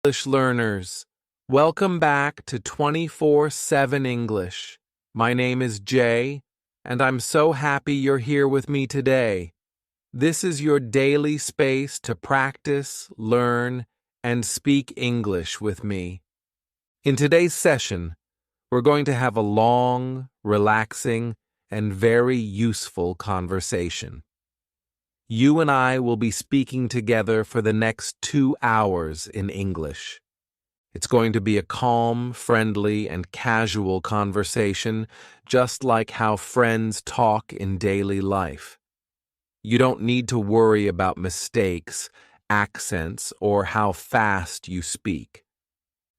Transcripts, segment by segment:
English learners, welcome back to 24/7 English. My name is Jay, and I'm so happy you're here with me today. This is your daily space to practice, learn, and speak English with me. In today's session, we're going to have a long, relaxing, and very useful conversation. You and I will be speaking together for the next 2 hours in English. It's going to be a calm, friendly, and casual conversation, just like how friends talk in daily life. You don't need to worry about mistakes, accents, or how fast you speak.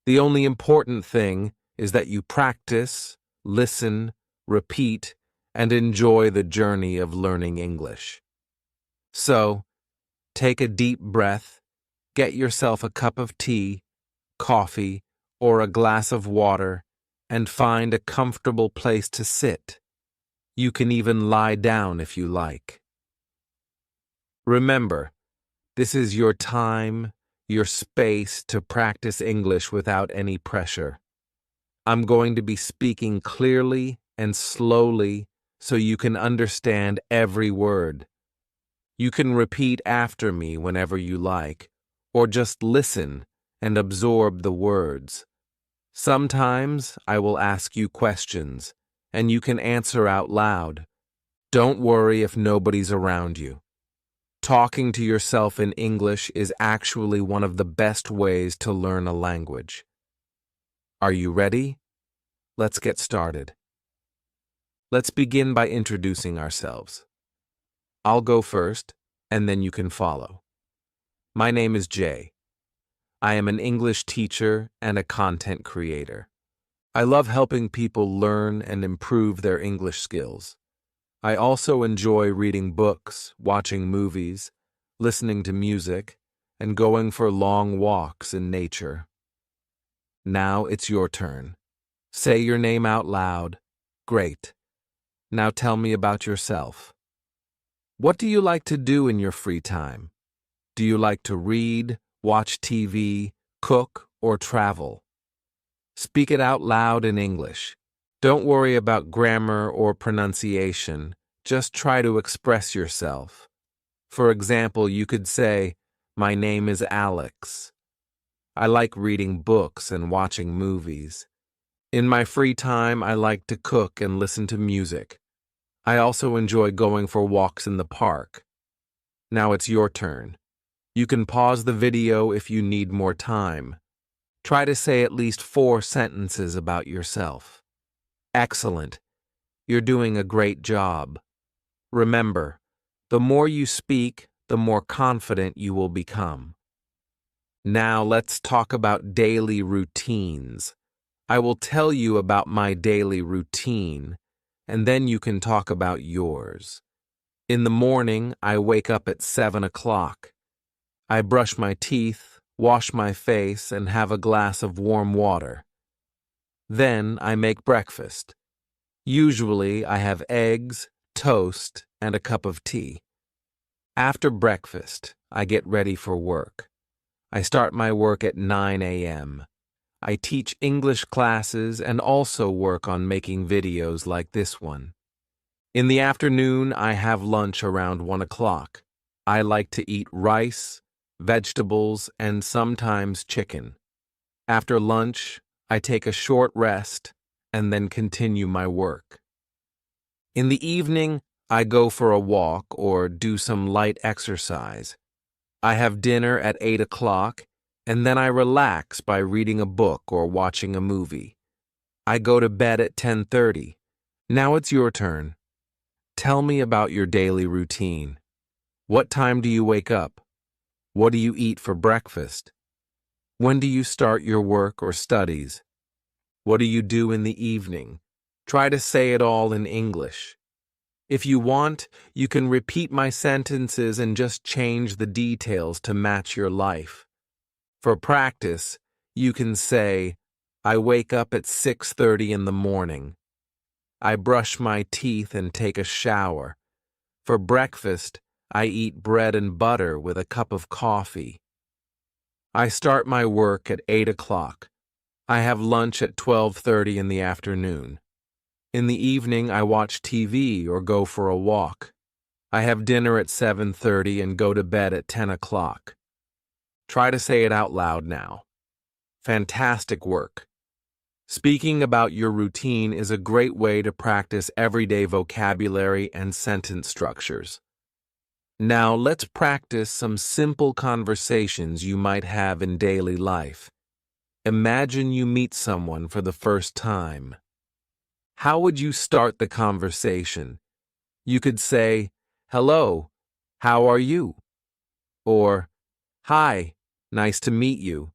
The only important thing is that you practice, listen, repeat, and enjoy the journey of learning English. So, take a deep breath, get yourself a cup of tea, coffee, or a glass of water, and find a comfortable place to sit. You can even lie down if you like. Remember, this is your time, your space to practice English without any pressure. I'm going to be speaking clearly and slowly so you can understand every word. You can repeat after me whenever you like, or just listen and absorb the words. Sometimes I will ask you questions, and you can answer out loud. Don't worry if nobody's around you. Talking to yourself in English is actually one of the best ways to learn a language. Are you ready? Let's get started. Let's begin by introducing ourselves. I'll go first, and then you can follow. My name is Jay. I am an English teacher and a content creator. I love helping people learn and improve their English skills. I also enjoy reading books, watching movies, listening to music, and going for long walks in nature. Now it's your turn. Say your name out loud. Great. Now tell me about yourself. What do you like to do in your free time? Do you like to read, watch TV, cook, or travel? Speak it out loud in English. Don't worry about grammar or pronunciation. Just try to express yourself. For example, you could say, "My name is Alex. I like reading books and watching movies. In my free time, I like to cook and listen to music. I also enjoy going for walks in the park." Now it's your turn. You can pause the video if you need more time. Try to say at least 4 sentences about yourself. Excellent. You're doing a great job. Remember, the more you speak, the more confident you will become. Now let's talk about daily routines. I will tell you about my daily routine, and then you can talk about yours. In the morning, I wake up at 7 o'clock. I brush my teeth, wash my face, and have a glass of warm water. Then I make breakfast. Usually, I have eggs, toast, and a cup of tea. After breakfast, I get ready for work. I start my work at 9 a.m. I teach English classes and also work on making videos like this one. In the afternoon, I have lunch around 1 o'clock. I like to eat rice, vegetables, and sometimes chicken. After lunch, I take a short rest and then continue my work. In the evening, I go for a walk or do some light exercise. I have dinner at 8 o'clock, and then I relax by reading a book or watching a movie. I go to bed at 10:30. Now it's your turn. Tell me about your daily routine. What time do you wake up? What do you eat for breakfast? When do you start your work or studies? What do you do in the evening? Try to say it all in English. If you want, you can repeat my sentences and just change the details to match your life. For practice, you can say, "I wake up at 6:30 in the morning. I brush my teeth and take a shower. For breakfast, I eat bread and butter with a cup of coffee." I start my work at 8 o'clock. I have lunch at 12:30 in the afternoon. In the evening, I watch TV or go for a walk. I have dinner at 7:30 and go to bed at 10 o'clock. Try to say it out loud now. Fantastic work. Speaking about your routine is a great way to practice everyday vocabulary and sentence structures. Now let's practice some simple conversations you might have in daily life. Imagine you meet someone for the first time. How would you start the conversation? You could say, "Hello, how are you?" Or, "Hi, nice to meet you."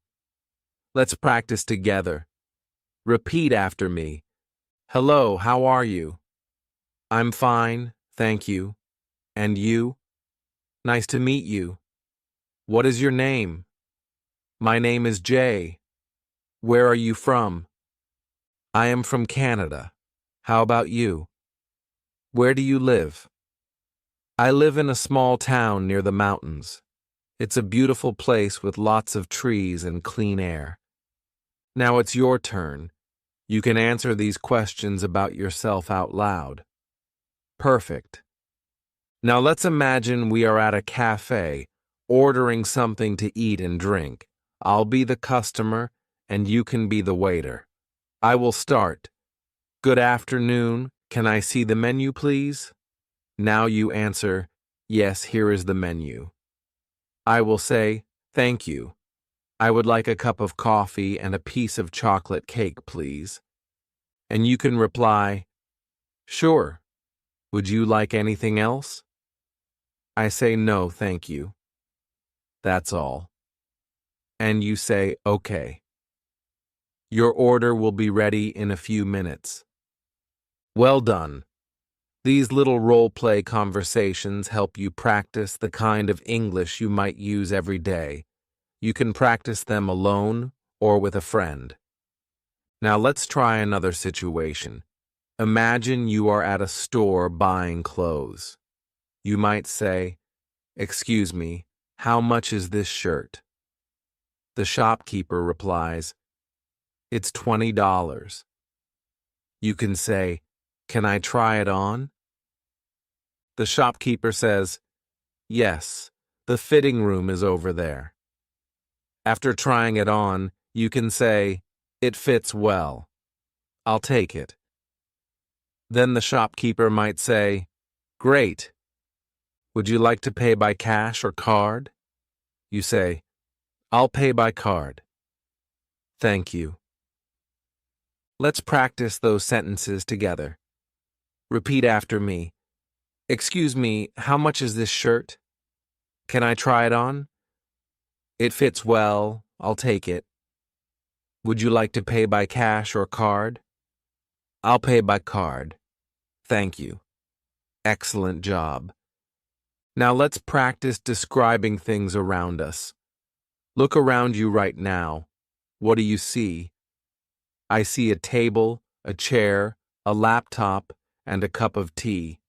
Let's practice together. Repeat after me. "Hello, how are you?" "I'm fine, thank you." "And you?" "Nice to meet you." "What is your name?" "My name is Jay." "Where are you from?" "I am from Canada. How about you?" "Where do you live?" "I live in a small town near the mountains. It's a beautiful place with lots of trees and clean air." Now it's your turn. You can answer these questions about yourself out loud. Perfect. Now let's imagine we are at a cafe, ordering something to eat and drink. I'll be the customer, and you can be the waiter. I will start. "Good afternoon. Can I see the menu, please?" Now you answer, "Yes, here is the menu." I will say, "Thank you. I would like a cup of coffee and a piece of chocolate cake, please." And you can reply, "Sure. Would you like anything else?" I say, "No, thank you. That's all." And you say, "Okay." Your order will be ready in a few minutes. Well done. These little role-play conversations help you practice the kind of English you might use every day. You can practice them alone or with a friend. Now let's try another situation. Imagine you are at a store buying clothes. You might say, "Excuse me, how much is this shirt?" The shopkeeper replies, "It's $20. You can say, "Can I try it on?" The shopkeeper says, "Yes, the fitting room is over there." After trying it on, you can say, "It fits well. I'll take it." Then the shopkeeper might say, "Great. Would you like to pay by cash or card?" You say, "I'll pay by card." Thank you. Let's practice those sentences together. Repeat after me. "Excuse me, how much is this shirt? Can I try it on? It fits well. I'll take it. Would you like to pay by cash or card? I'll pay by card. Thank you. Excellent job." Now let's practice describing things around us. Look around you right now. What do you see? I see a table, a chair, a laptop, and a cup of tea.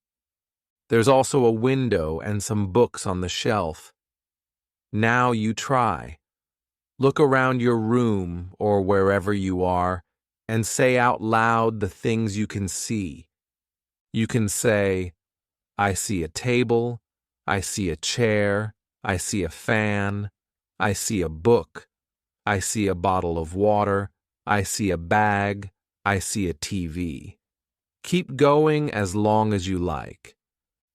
There's also a window and some books on the shelf. Now you try. Look around your room or wherever you are and say out loud the things you can see. You can say, "I see a table, I see a chair, I see a fan, I see a book, I see a bottle of water, I see a bag, I see a TV." Keep going as long as you like.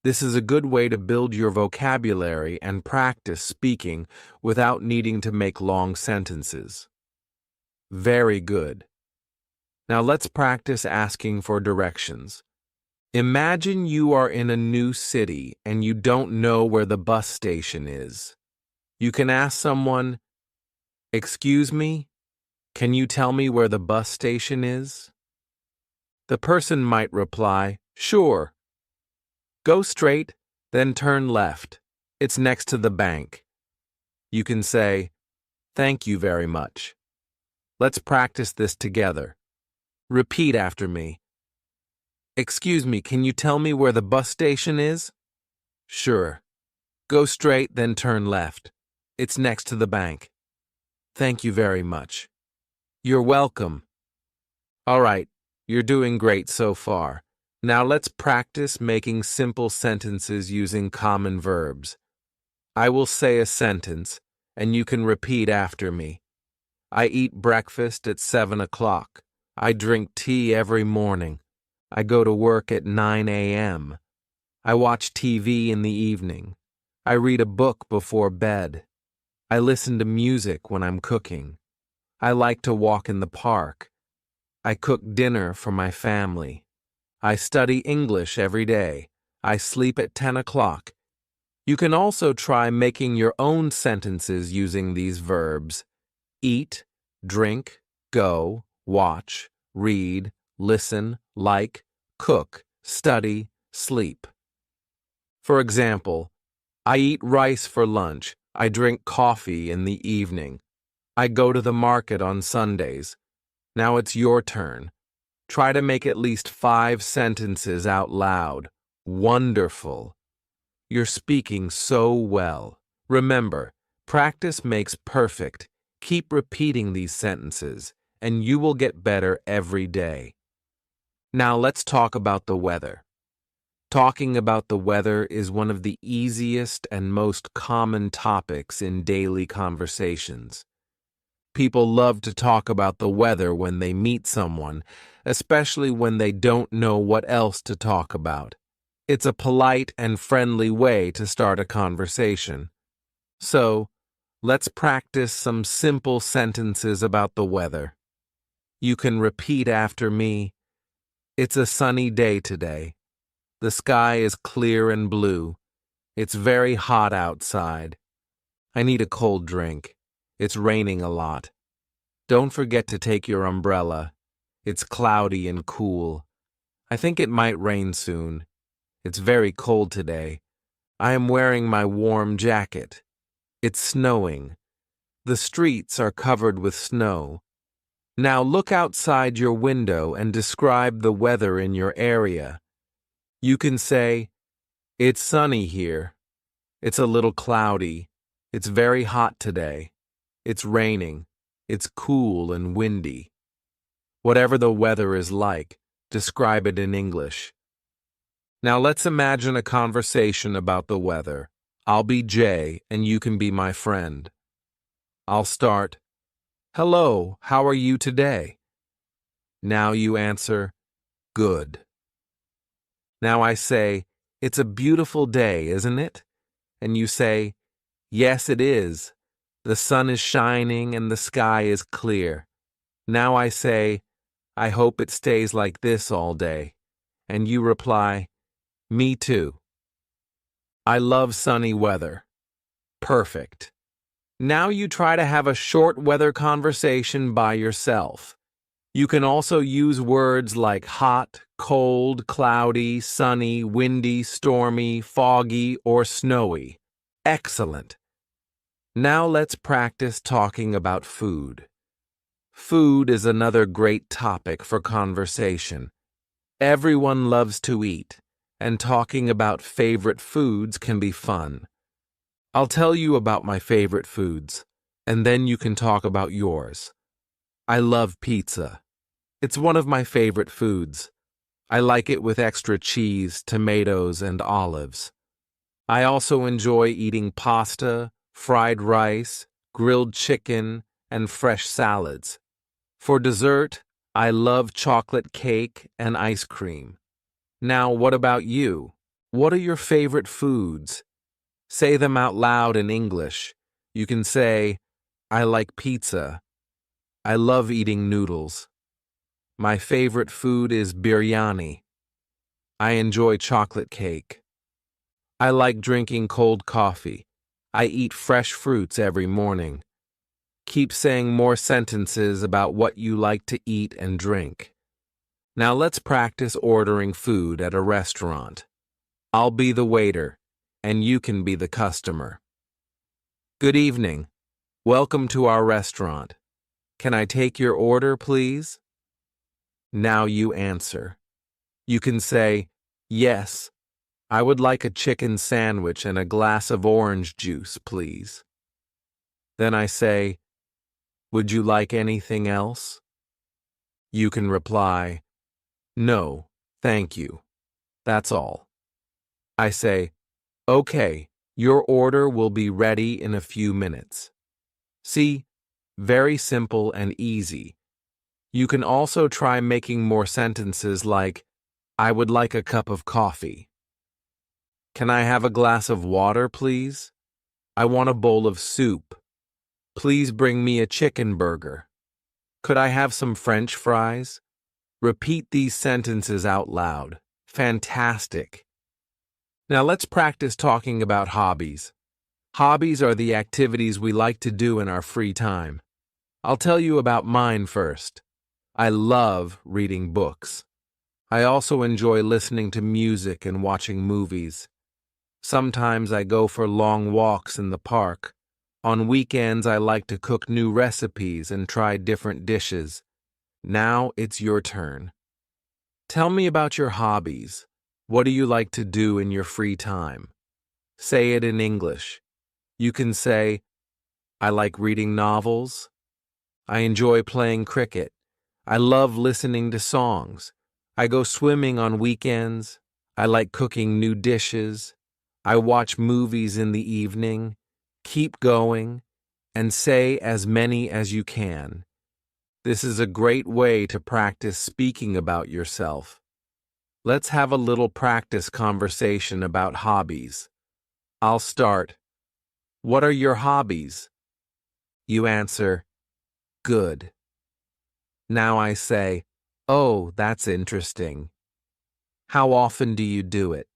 This is a good way to build your vocabulary and practice speaking without needing to make long sentences. Very good. Now let's practice asking for directions. Imagine you are in a new city and you don't know where the bus station is. You can ask someone, "Excuse me, can you tell me where the bus station is?" The person might reply, "Sure. Go straight, then turn left. It's next to the bank." You can say, "Thank you very much." Let's practice this together. Repeat after me. "Excuse me, can you tell me where the bus station is?" "Sure. Go straight, then turn left. It's next to the bank." Thank you very much. You're welcome. All right, you're doing great so far. Now let's practice making simple sentences using common verbs. I will say a sentence, and you can repeat after me. I eat breakfast at 7 o'clock. I drink tea every morning. I go to work at 9 a.m. I watch TV in the evening. I read a book before bed. I listen to music when I'm cooking. I like to walk in the park. I cook dinner for my family. I study English every day. I sleep at 10 o'clock. You can also try making your own sentences using these verbs. Eat, drink, go, watch, read, listen, like, cook, study, sleep. For example, I eat rice for lunch. I drink coffee in the evening. I go to the market on Sundays. Now it's your turn. Try to make at least 5 sentences out loud. Wonderful. You're speaking so well. Remember, practice makes perfect. Keep repeating these sentences, and you will get better every day. Now let's talk about the weather. Talking about the weather is one of the easiest and most common topics in daily conversations. People love to talk about the weather when they meet someone, especially when they don't know what else to talk about. It's a polite and friendly way to start a conversation. So, let's practice some simple sentences about the weather. You can repeat after me. It's a sunny day today. The sky is clear and blue. It's very hot outside. I need a cold drink. It's raining a lot. Don't forget to take your umbrella. It's cloudy and cool. I think it might rain soon. It's very cold today. I am wearing my warm jacket. It's snowing. The streets are covered with snow. Now look outside your window and describe the weather in your area. You can say, it's sunny here. It's a little cloudy. It's very hot today. It's raining. It's cool and windy. Whatever the weather is like, describe it in English. Now let's imagine a conversation about the weather. I'll be Jay and you can be my friend. I'll start, hello, how are you today? Now you answer, good. Now I say, it's a beautiful day, isn't it? And you say, yes, it is. The sun is shining and the sky is clear. Now I say, I hope it stays like this all day. And you reply, me too. I love sunny weather. Perfect. Now you try to have a short weather conversation by yourself. You can also use words like hot, cold, cloudy, sunny, windy, stormy, foggy, or snowy. Excellent. Now let's practice talking about food. Food is another great topic for conversation. Everyone loves to eat, and talking about favorite foods can be fun. I'll tell you about my favorite foods, and then you can talk about yours. I love pizza. It's one of my favorite foods. I like it with extra cheese, tomatoes, and olives. I also enjoy eating pasta, fried rice, grilled chicken, and fresh salads. For dessert, I love chocolate cake and ice cream. Now, what about you? What are your favorite foods? Say them out loud in English. You can say, I like pizza. I love eating noodles. My favorite food is biryani. I enjoy chocolate cake. I like drinking cold coffee. I eat fresh fruits every morning. Keep saying more sentences about what you like to eat and drink. Now let's practice ordering food at a restaurant. I'll be the waiter, and you can be the customer. Good evening. Welcome to our restaurant. Can I take your order, please? Now you answer. You can say, yes, I would like a chicken sandwich and a glass of orange juice, please. Then I say, Would you like anything else? You can reply, no, thank you. That's all. I say, okay, your order will be ready in a few minutes. See, very simple and easy. You can also try making more sentences like, I would like a cup of coffee. Can I have a glass of water, please? I want a bowl of soup. Please bring me a chicken burger. Could I have some French fries? Repeat these sentences out loud. Fantastic. Now let's practice talking about hobbies. Hobbies are the activities we like to do in our free time. I'll tell you about mine first. I love reading books. I also enjoy listening to music and watching movies. Sometimes I go for long walks in the park. On weekends, I like to cook new recipes and try different dishes. Now it's your turn. Tell me about your hobbies. What do you like to do in your free time? Say it in English. You can say, I like reading novels. I enjoy playing cricket. I love listening to songs. I go swimming on weekends. I like cooking new dishes. I watch movies in the evening. Keep going, and say as many as you can. This is a great way to practice speaking about yourself. Let's have a little practice conversation about hobbies. I'll start. What are your hobbies? You answer, good. Now I say, oh, that's interesting. How often do you do it?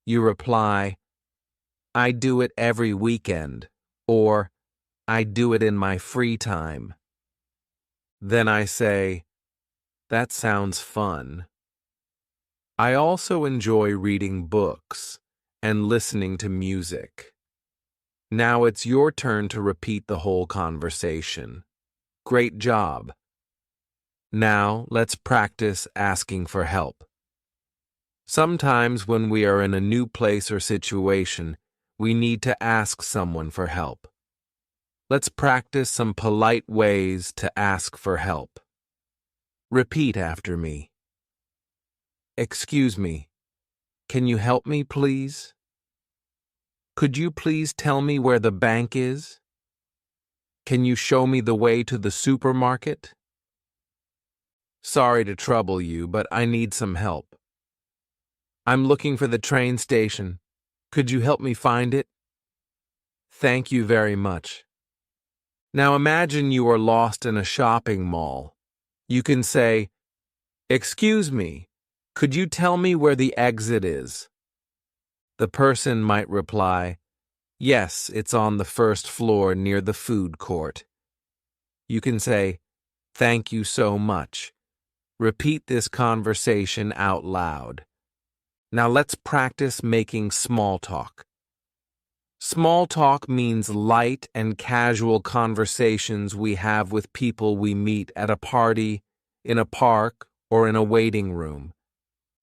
You reply, I do it every weekend, or I do it in my free time. Then I say, that sounds fun. I also enjoy reading books and listening to music. Now it's your turn to repeat the whole conversation. Great job. Now let's practice asking for help. Sometimes when we are in a new place or situation, we need to ask someone for help. Let's practice some polite ways to ask for help. Repeat after me. Excuse me. Can you help me, please? Could you please tell me where the bank is? Can you show me the way to the supermarket? Sorry to trouble you, but I need some help. I'm looking for the train station. Could you help me find it? Thank you very much. Now imagine you are lost in a shopping mall. You can say, excuse me, could you tell me where the exit is? The person might reply, yes, it's on the first floor near the food court. You can say, thank you so much. Repeat this conversation out loud. Now let's practice making small talk. Small talk means light and casual conversations we have with people we meet at a party, in a park, or in a waiting room.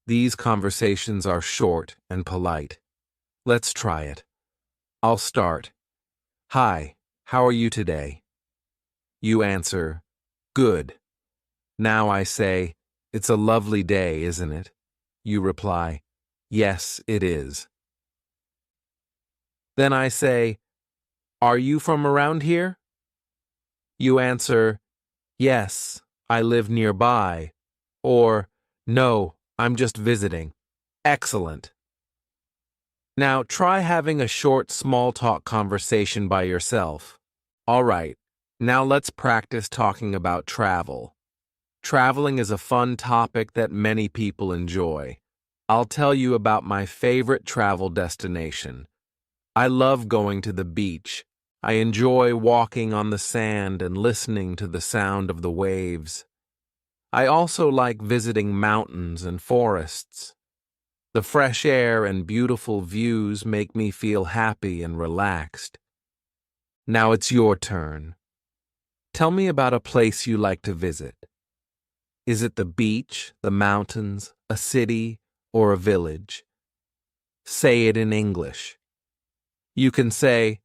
These conversations are short and polite. Let's try it. I'll start. Hi, how are you today? You answer, good. Now I say, it's a lovely day, isn't it? You reply, yes, it is. Then I say, are you from around here? You answer, yes, I live nearby. Or, no, I'm just visiting. Excellent. Now try having a short small talk conversation by yourself. All right, now let's practice talking about travel. Traveling is a fun topic that many people enjoy. I'll tell you about my favorite travel destination. I love going to the beach. I enjoy walking on the sand and listening to the sound of the waves. I also like visiting mountains and forests. The fresh air and beautiful views make me feel happy and relaxed. Now it's your turn. Tell me about a place you like to visit. Is it the beach, the mountains, a city, or a village? Say it in English. You can say,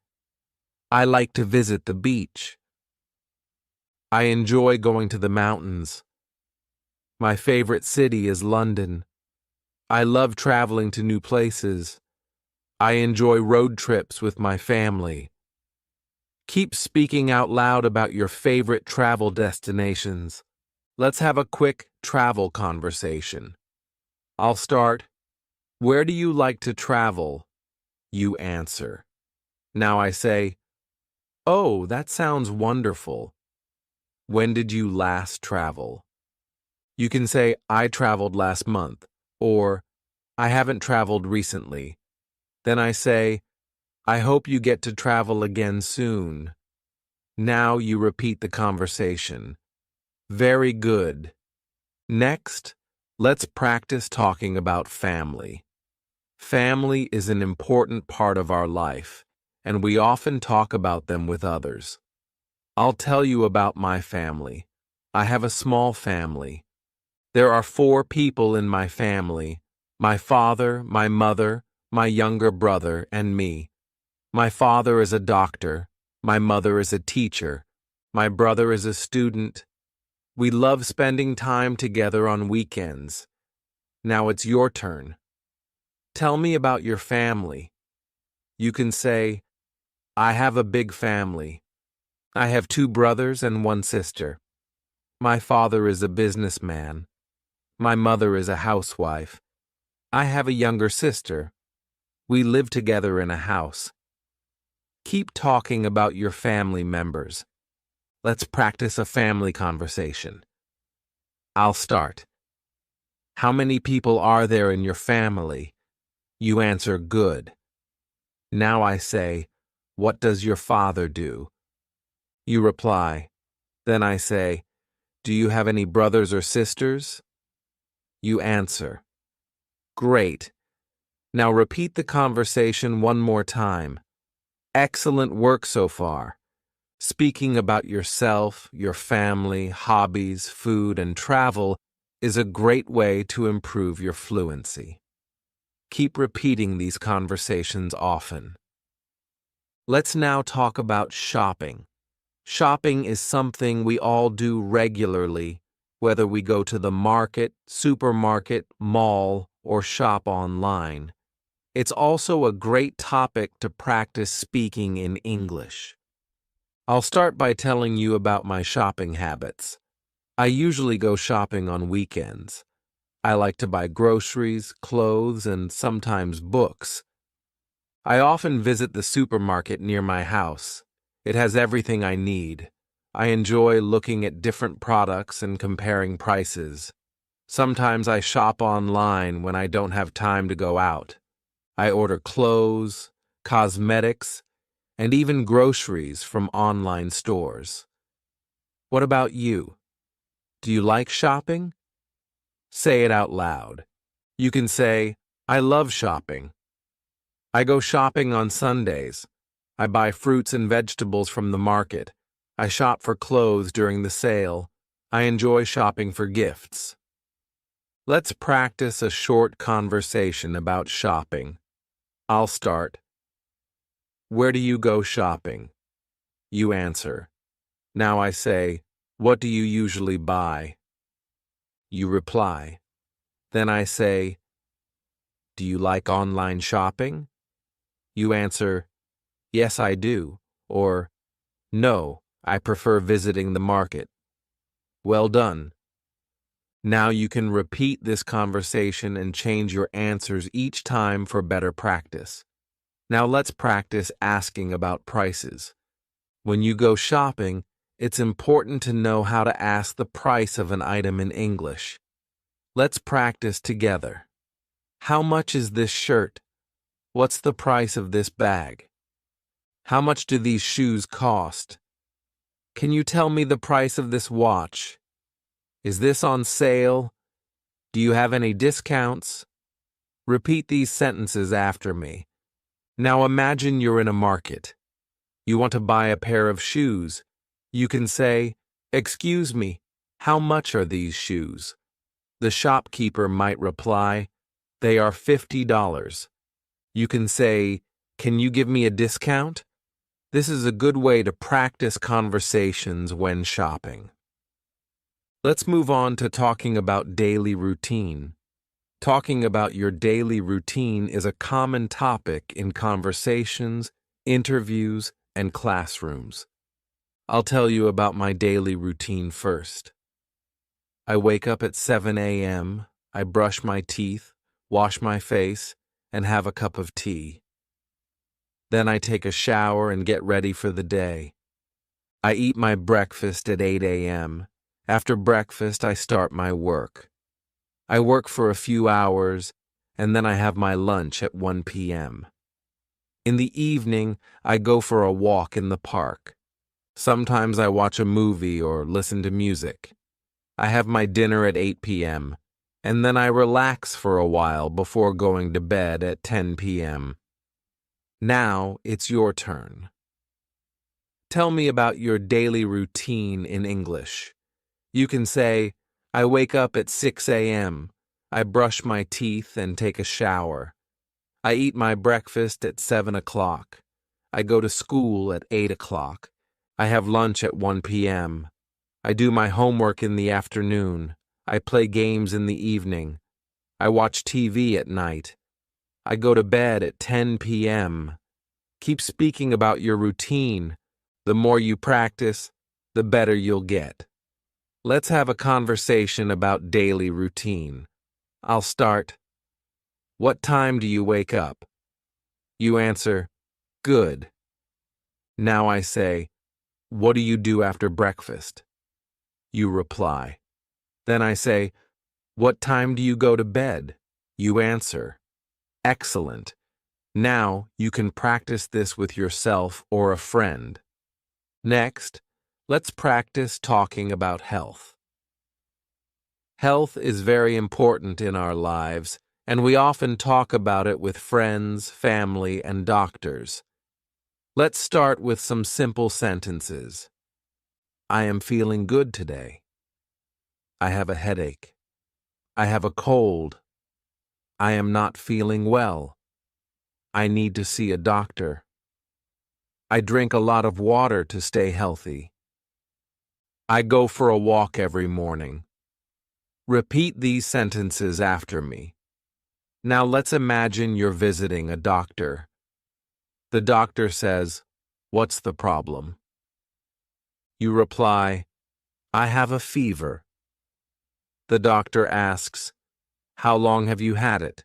I like to visit the beach. I enjoy going to the mountains. My favorite city is London. I love traveling to new places. I enjoy road trips with my family. Keep speaking out loud about your favorite travel destinations. Let's have a quick travel conversation. I'll start. Where do you like to travel? You answer. Now I say, oh, that sounds wonderful. When did you last travel? You can say, I traveled last month, or I haven't traveled recently. Then I say, I hope you get to travel again soon. Now you repeat the conversation. Very good. Next, let's practice talking about family. Family is an important part of our life, and we often talk about them with others. I'll tell you about my family. I have a small family. There are 4 people in my family: my father, my mother, my younger brother, and me. My father is a doctor. My mother is a teacher. My brother is a student. We love spending time together on weekends. Now it's your turn. Tell me about your family. You can say, I have a big family. I have 2 brothers and 1 sister. My father is a businessman. My mother is a housewife. I have a younger sister. We live together in a house. Keep talking about your family members. Let's practice a family conversation. I'll start. How many people are there in your family? You answer, good. Now I say, what does your father do? You reply. Then I say, do you have any brothers or sisters? You answer. Great. Now repeat the conversation one more time. Excellent work so far. Speaking about yourself, your family, hobbies, food, and travel is a great way to improve your fluency. Keep repeating these conversations often. Let's now talk about shopping. Shopping is something we all do regularly, whether we go to the market, supermarket, mall, or shop online. It's also a great topic to practice speaking in English. I'll start by telling you about my shopping habits. I usually go shopping on weekends. I like to buy groceries, clothes, and sometimes books. I often visit the supermarket near my house. It has everything I need. I enjoy looking at different products and comparing prices. Sometimes I shop online when I don't have time to go out. I order clothes, cosmetics, and even groceries from online stores. What about you? Do you like shopping? Say it out loud. You can say, I love shopping. I go shopping on Sundays. I buy fruits and vegetables from the market. I shop for clothes during the sale. I enjoy shopping for gifts. Let's practice a short conversation about shopping. I'll start. Where do you go shopping? You answer. Now I say, what do you usually buy? You reply. Then I say, do you like online shopping? You answer, yes, I do, or no, I prefer visiting the market. Well done. Now you can repeat this conversation and change your answers each time for better practice. Now let's practice asking about prices. When you go shopping, it's important to know how to ask the price of an item in English. Let's practice together. How much is this shirt? What's the price of this bag? How much do these shoes cost? Can you tell me the price of this watch? Is this on sale? Do you have any discounts? Repeat these sentences after me. Now imagine you're in a market. You want to buy a pair of shoes. You can say, excuse me, how much are these shoes? The shopkeeper might reply, they are $50. You can say, can you give me a discount? This is a good way to practice conversations when shopping. Let's move on to talking about daily routine. Talking about your daily routine is a common topic in conversations, interviews, and classrooms. I'll tell you about my daily routine first. I wake up at 7 a.m., I brush my teeth, wash my face, and have a cup of tea. Then I take a shower and get ready for the day. I eat my breakfast at 8 a.m. After breakfast, I start my work. I work for a few hours, and then I have my lunch at 1 p.m. In the evening, I go for a walk in the park. Sometimes I watch a movie or listen to music. I have my dinner at 8 p.m., and then I relax for a while before going to bed at 10 p.m. Now it's your turn. Tell me about your daily routine in English. You can say, I wake up at 6 a.m., I brush my teeth and take a shower. I eat my breakfast at 7 o'clock. I go to school at 8 o'clock. I have lunch at 1 p.m. I do my homework in the afternoon. I play games in the evening. I watch TV at night. I go to bed at 10 p.m. Keep speaking about your routine. The more you practice, the better you'll get. Let's have a conversation about daily routine. I'll start. What time do you wake up? You answer, good. Now I say, what do you do after breakfast? You reply. Then I say, what time do you go to bed? You answer, excellent. Now you can practice this with yourself or a friend. Next, let's practice talking about health. Health is very important in our lives, and we often talk about it with friends, family, and doctors. Let's start with some simple sentences. I am feeling good today. I have a headache. I have a cold. I am not feeling well. I need to see a doctor. I drink a lot of water to stay healthy. I go for a walk every morning. Repeat these sentences after me. Now let's imagine you're visiting a doctor. The doctor says, what's the problem? You reply, I have a fever. The doctor asks, how long have you had it?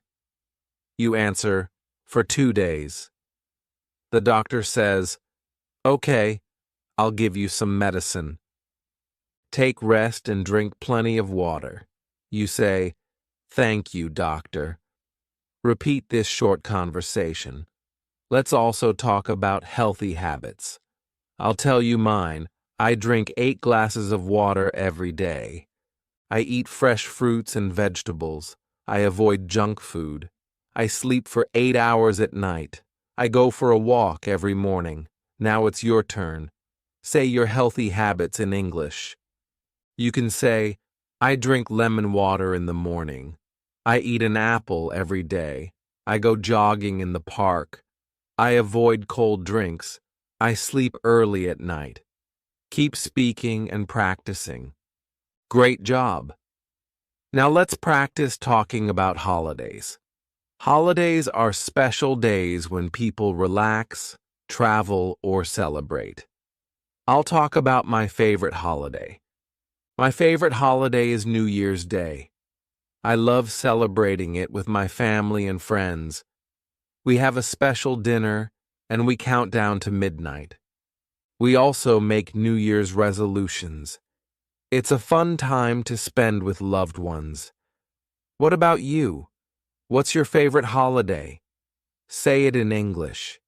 You answer, for 2 days. The doctor says, okay, I'll give you some medicine. Take rest and drink plenty of water. You say, thank you, doctor. Repeat this short conversation. Let's also talk about healthy habits. I'll tell you mine. I drink 8 glasses of water every day. I eat fresh fruits and vegetables. I avoid junk food. I sleep for 8 hours at night. I go for a walk every morning. Now it's your turn. Say your healthy habits in English. You can say, I drink lemon water in the morning. I eat an apple every day. I go jogging in the park. I avoid cold drinks. I sleep early at night. Keep speaking and practicing. Great job. Now let's practice talking about holidays. Holidays are special days when people relax, travel, or celebrate. I'll talk about my favorite holiday. My favorite holiday is New Year's Day. I love celebrating it with my family and friends. We have a special dinner, and we count down to midnight. We also make New Year's resolutions. It's a fun time to spend with loved ones. What about you? What's your favorite holiday? Say it in English.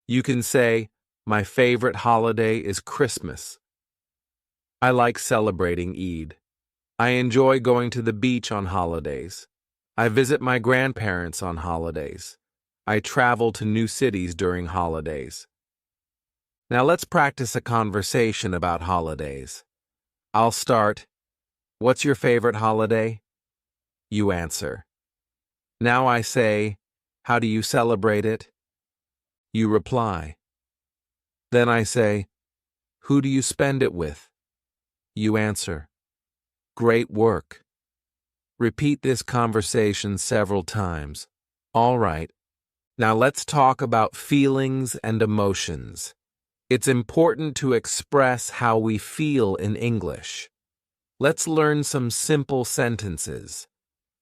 You can say, my favorite holiday is Christmas. I like celebrating Eid. I enjoy going to the beach on holidays. I visit my grandparents on holidays. I travel to new cities during holidays. Now let's practice a conversation about holidays. I'll start. What's your favorite holiday? You answer. Now I say, how do you celebrate it? You reply. Then I say, "Who do you spend it with?" You answer, "Great work." Repeat this conversation several times. All right. Now let's talk about feelings and emotions. It's important to express how we feel in English. Let's learn some simple sentences.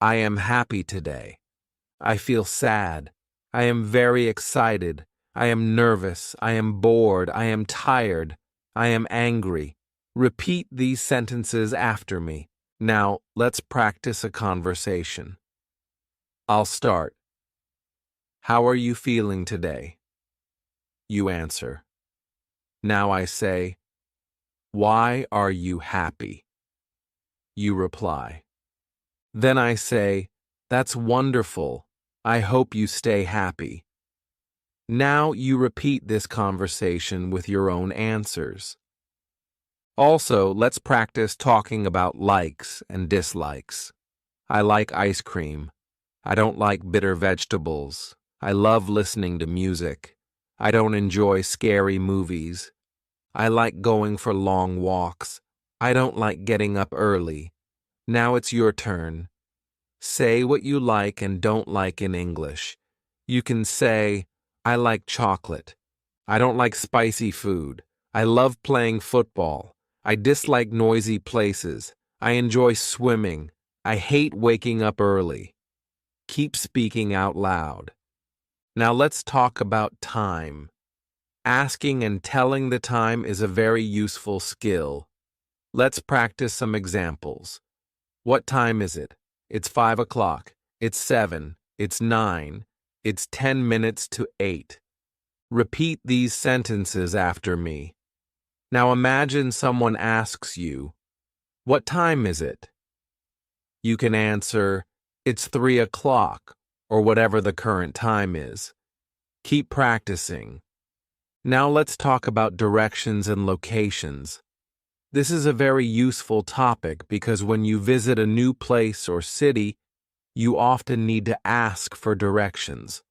I am happy today. I feel sad. I am very excited. I am nervous. I am bored. I am tired. I am angry. Repeat these sentences after me. Now, let's practice a conversation. I'll start. How are you feeling today? You answer. Now I say, why are you happy? You reply. Then I say, that's wonderful. I hope you stay happy. Now you repeat this conversation with your own answers. Also, let's practice talking about likes and dislikes. I like ice cream. I don't like bitter vegetables. I love listening to music. I don't enjoy scary movies. I like going for long walks. I don't like getting up early. Now it's your turn. Say what you like and don't like in English. You can say, I like chocolate. I don't like spicy food. I love playing football. I dislike noisy places. I enjoy swimming. I hate waking up early. Keep speaking out loud. Now let's talk about time. Asking and telling the time is a very useful skill. Let's practice some examples. What time is it? It's 5 o'clock. It's 7. It's 9. It's 10 minutes to 8. Repeat these sentences after me. Now imagine someone asks you, what time is it? You can answer, it's 3 o'clock, or whatever the current time is. Keep practicing. Now let's talk about directions and locations. This is a very useful topic because when you visit a new place or city, you often need to ask for directions.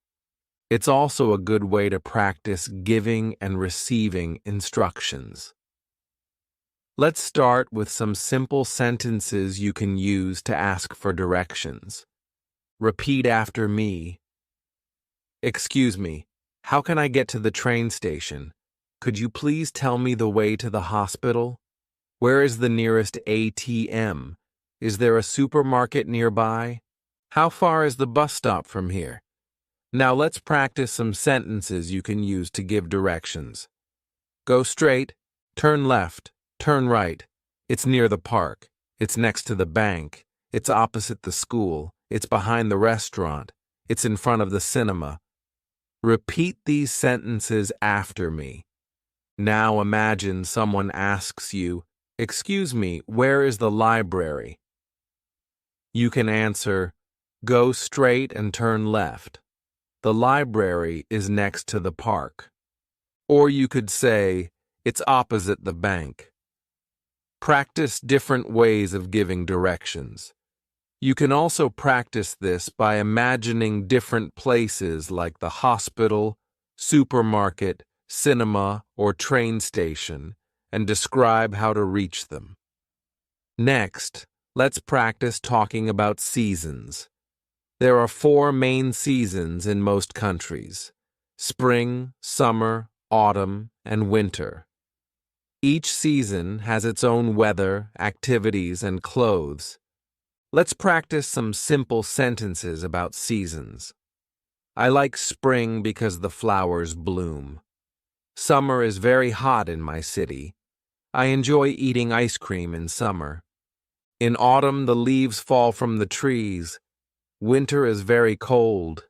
It's also a good way to practice giving and receiving instructions. Let's start with some simple sentences you can use to ask for directions. Repeat after me. Excuse me, how can I get to the train station? Could you please tell me the way to the hospital? Where is the nearest ATM? Is there a supermarket nearby? How far is the bus stop from here? Now let's practice some sentences you can use to give directions. Go straight, turn left, turn right. It's near the park. It's next to the bank. It's opposite the school. It's behind the restaurant. It's in front of the cinema. Repeat these sentences after me. Now imagine someone asks you, excuse me, where is the library? You can answer, go straight and turn left. The library is next to the park. Or you could say, it's opposite the bank. Practice different ways of giving directions. You can also practice this by imagining different places like the hospital, supermarket, cinema, or train station, and describe how to reach them. Next, let's practice talking about seasons. There are 4 main seasons in most countries: spring, summer, autumn, and winter. Each season has its own weather, activities, and clothes. Let's practice some simple sentences about seasons. I like spring because the flowers bloom. Summer is very hot in my city. I enjoy eating ice cream in summer. In autumn, the leaves fall from the trees. Winter is very cold.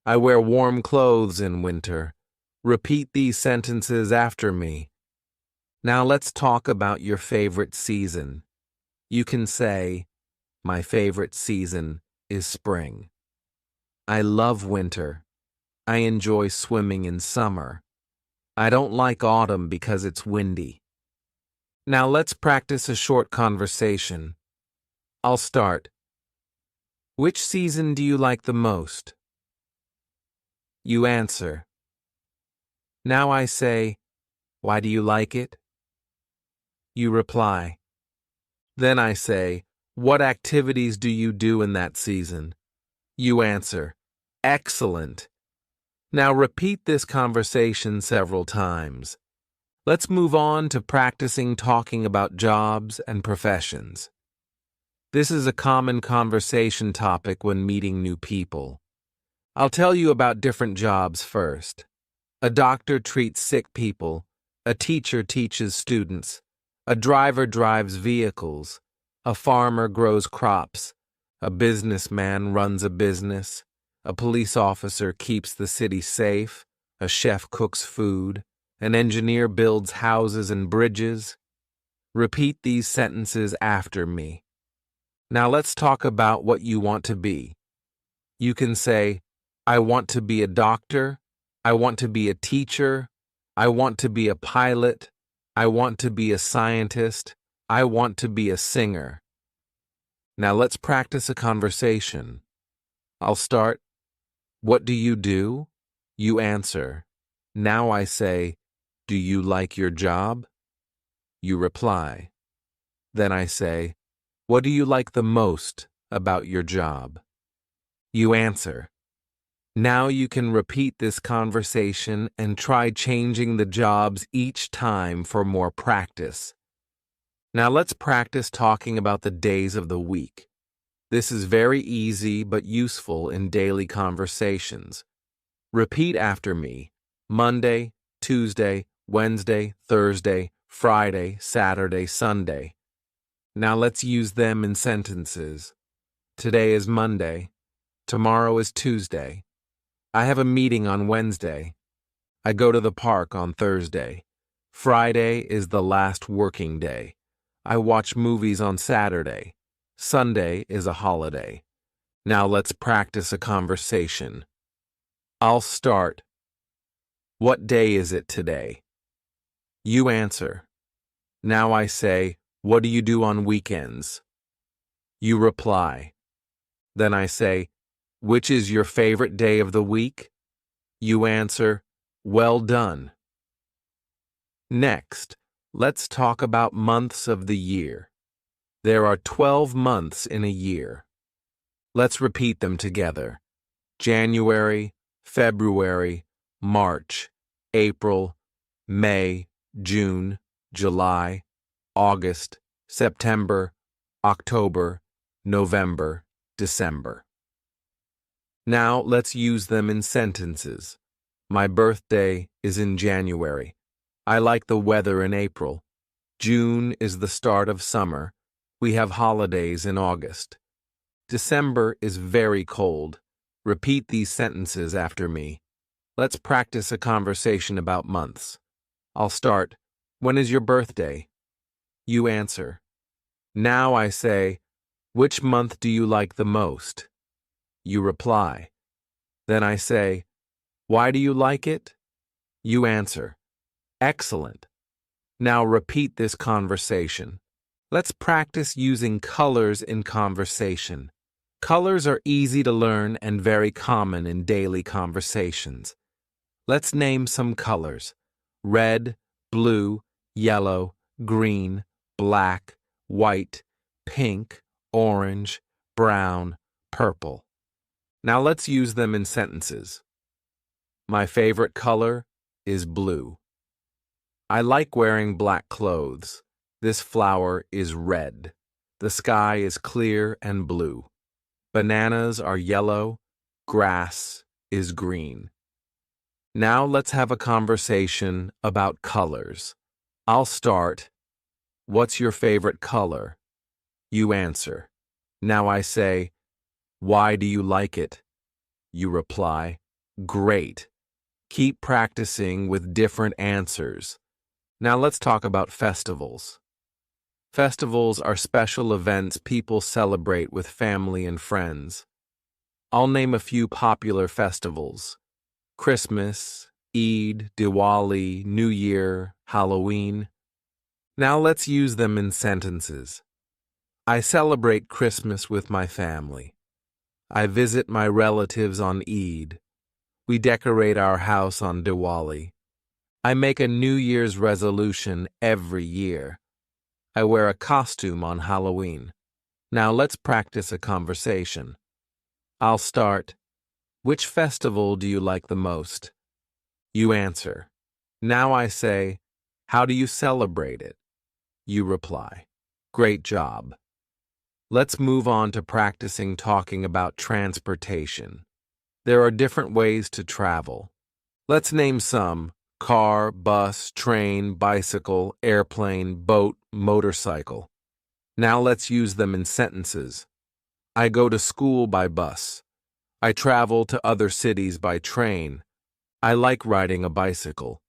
I wear warm clothes in winter. Repeat these sentences after me. Now let's talk about your favorite season. You can say, my favorite season is spring. I love winter. I enjoy swimming in summer. I don't like autumn because it's windy. Now let's practice a short conversation. I'll start. Which season do you like the most? You answer. Now I say, Why do you like it? You reply. Then I say, what activities do you do in that season? You answer, excellent. Now repeat this conversation several times. Let's move on to practicing talking about jobs and professions. This is a common conversation topic when meeting new people. I'll tell you about different jobs first. A doctor treats sick people. A teacher teaches students. A driver drives vehicles. A farmer grows crops. A businessman runs a business. A police officer keeps the city safe. A chef cooks food. An engineer builds houses and bridges. Repeat these sentences after me. Now let's talk about what you want to be. You can say, I want to be a doctor. I want to be a teacher. I want to be a pilot. I want to be a scientist. I want to be a singer. Now let's practice a conversation. I'll start. What do you do? You answer. Now I say, do you like your job? You reply. Then I say, what do you like the most about your job? You answer. Now you can repeat this conversation and try changing the jobs each time for more practice. Now let's practice talking about the days of the week. This is very easy but useful in daily conversations. Repeat after me: Monday, Tuesday, Wednesday, Thursday, Friday, Saturday, Sunday. Now let's use them in sentences. Today is Monday. Tomorrow is Tuesday. I have a meeting on Wednesday. I go to the park on Thursday. Friday is the last working day. I watch movies on Saturday. Sunday is a holiday. Now let's practice a conversation. I'll start. What day is it today? You answer. Now I say, what do you do on weekends? You reply. Then I say, which is your favorite day of the week? You answer, well done. Next, let's talk about months of the year. There are 12 months in a year. Let's repeat them together. January, February, March, April, May, June, July, August, September, October, November, December. Now let's use them in sentences. My birthday is in January. I like the weather in April. June is the start of summer. We have holidays in August. December is very cold. Repeat these sentences after me. Let's practice a conversation about months. I'll start. When is your birthday? You answer. Now I say, which month do you like the most? You reply. Then I say, why do you like it? You answer. Excellent. Now repeat this conversation. Let's practice using colors in conversation. Colors are easy to learn and very common in daily conversations. Let's name some colors: red, blue, yellow, green, black, white, pink, orange, brown, purple. Now let's use them in sentences. My favorite color is blue. I like wearing black clothes. This flower is red. The sky is clear and blue. Bananas are yellow. Grass is green. Now let's have a conversation about colors. I'll start. What's your favorite color? You answer. Now I say, why do you like it? You reply, great. Keep practicing with different answers. Now let's talk about festivals. Festivals are special events people celebrate with family and friends. I'll name a few popular festivals: Christmas, Eid, Diwali, New Year, Halloween. Now let's use them in sentences. I celebrate Christmas with my family. I visit my relatives on Eid. We decorate our house on Diwali. I make a New Year's resolution every year. I wear a costume on Halloween. Now let's practice a conversation. I'll start. Which festival do you like the most? You answer. Now I say, how do you celebrate it? You reply. Great job. Let's move on to practicing talking about transportation. There are different ways to travel. Let's name some: car, bus, train, bicycle, airplane, boat, motorcycle. Now let's use them in sentences. I go to school by bus. I travel to other cities by train. I like riding a bicycle.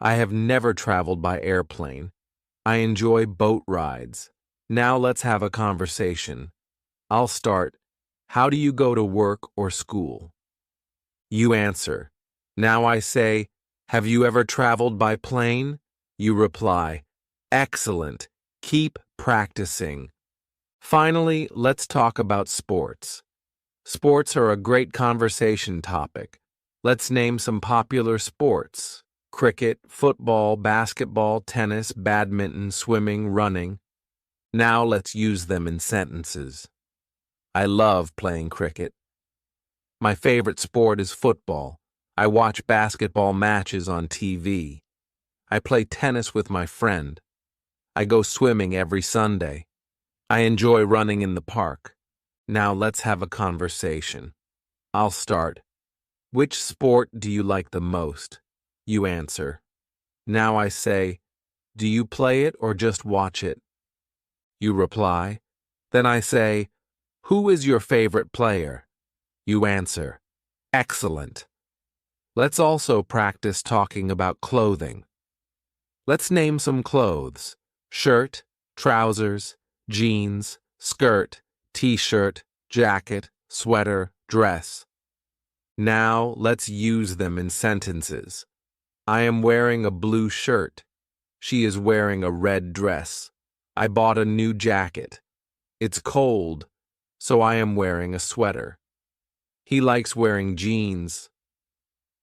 I have never traveled by airplane. I enjoy boat rides. Now let's have a conversation. I'll start. How do you go to work or school? You answer. Now I say, have you ever traveled by plane? You reply, excellent. Keep practicing. Finally, let's talk about sports. Sports are a great conversation topic. Let's name some popular sports: cricket, football, basketball, tennis, badminton, swimming, running. Now let's use them in sentences. I love playing cricket. My favorite sport is football. I watch basketball matches on TV. I play tennis with my friend. I go swimming every Sunday. I enjoy running in the park. Now let's have a conversation. I'll start. Which sport do you like the most? You answer. Now I say, do you play it or just watch it? You reply. Then I say, who is your favorite player? You answer, excellent. Let's also practice talking about clothing. Let's name some clothes: shirt, trousers, jeans, skirt, t-shirt, jacket, sweater, dress. Now let's use them in sentences. I am wearing a blue shirt. She is wearing a red dress. I bought a new jacket. It's cold, so I am wearing a sweater. He likes wearing jeans.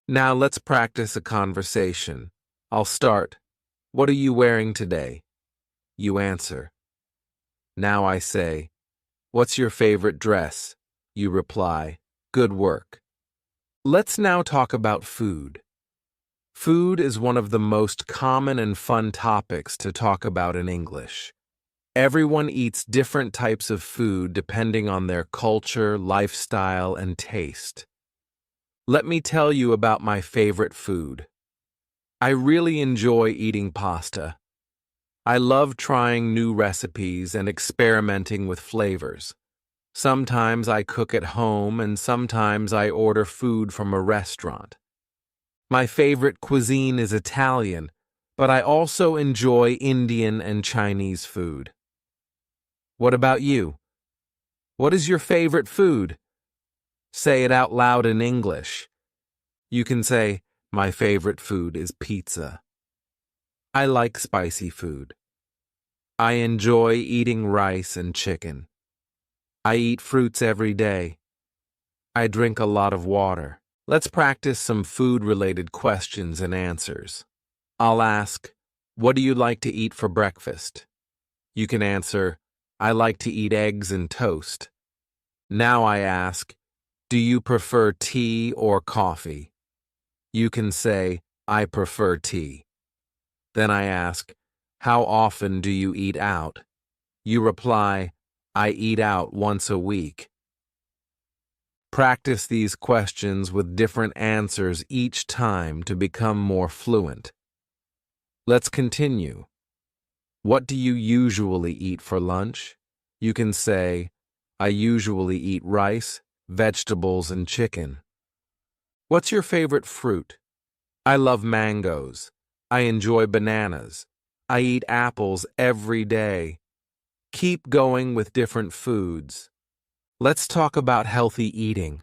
Now let's practice a conversation. I'll start. What are you wearing today? You answer. Now I say, what's your favorite dress? You reply, good work. Let's now talk about food. Food is one of the most common and fun topics to talk about in English. Everyone eats different types of food depending on their culture, lifestyle, and taste. Let me tell you about my favorite food. I really enjoy eating pasta. I love trying new recipes and experimenting with flavors. Sometimes I cook at home and sometimes I order food from a restaurant. My favorite cuisine is Italian, but I also enjoy Indian and Chinese food. What about you? What is your favorite food? Say it out loud in English. You can say, my favorite food is pizza. I like spicy food. I enjoy eating rice and chicken. I eat fruits every day. I drink a lot of water. Let's practice some food-related questions and answers. I'll ask, what do you like to eat for breakfast? You can answer, I like to eat eggs and toast. Now I ask, do you prefer tea or coffee? You can say, I prefer tea. Then I ask, how often do you eat out? You reply, I eat out once a week. Practice these questions with different answers each time to become more fluent. Let's continue. What do you usually eat for lunch? You can say, I usually eat rice, vegetables, and chicken. What's your favorite fruit? I love mangoes. I enjoy bananas. I eat apples every day. Keep going with different foods. Let's talk about healthy eating.